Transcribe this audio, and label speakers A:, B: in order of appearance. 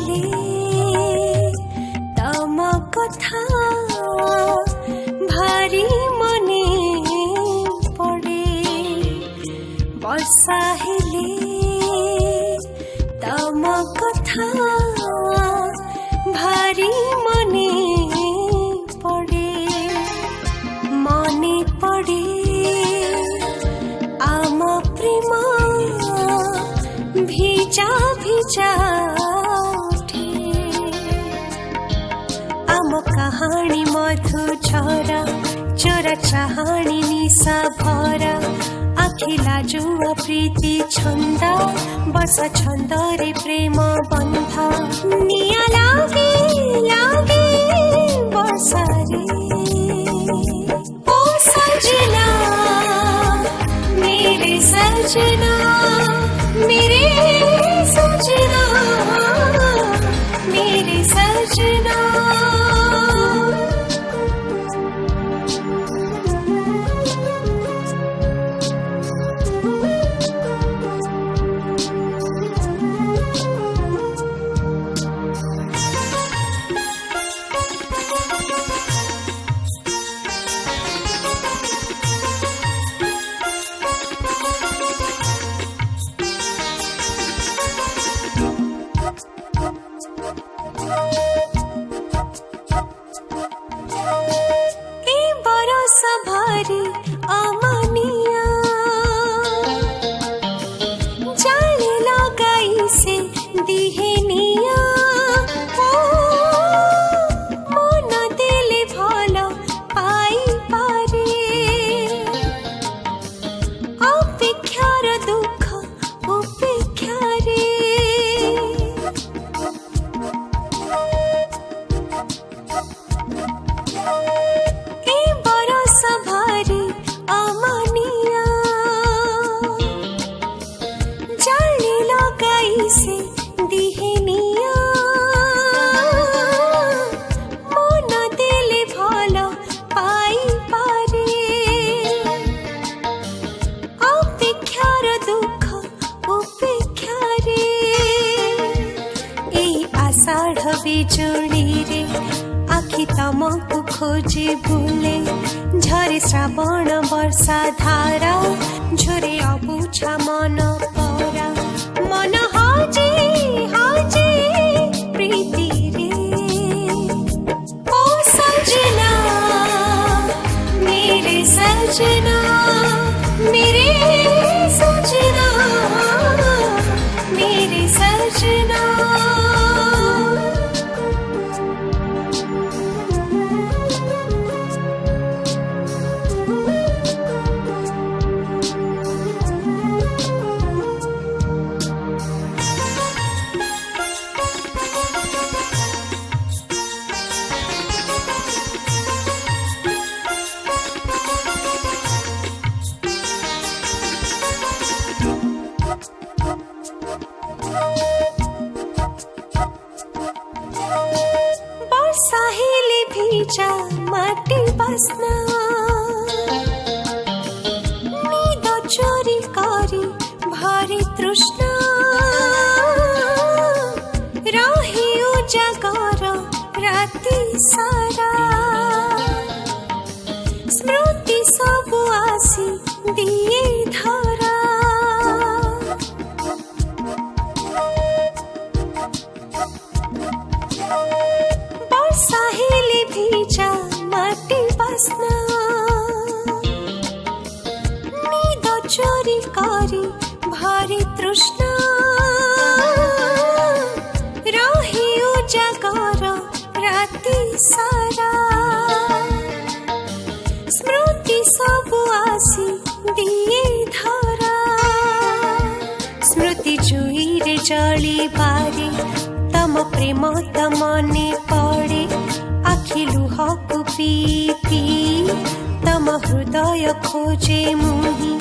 A: हेले तम कथा भारी मने पड़े वर्षा हेले तम कथा भारी मने पड़े आम प्रेम भिजा भिजा उठे आम कहानी मधु झरा चोरा चाहानी निशा भरा आखिला जुआ प्रीति छंद वर्षा छंद रे प्रेम बंध निया लागे लागे वर्षा रे ओ सजना मेरे सजना मेरे सजना मेरे सजना बिजुली रे आखि तमको खोजे भूले झरे श्रावण वर्षा धारा झरे अबुझा मन परा मन हाजे हाजे प्रीति रे ओ सजना मेरे सजना मेरे सजना मेरे सजना साहिली भीजा माटी बसना नींद चोरी करी भारी तृष्णा रही उजागर राति सारा स्मृति सब आसी दिए धरा साहिली भीजा माटी बसना नींद चोरी करी भारी तृष्णा रही उजागर राति सारा स्मृति सब आसी दिए धरा स्मृति जुई रे जली बारी तम प्रेम तमने पड़े आखि लुहकु पी पी तम हृदय खोजे मुही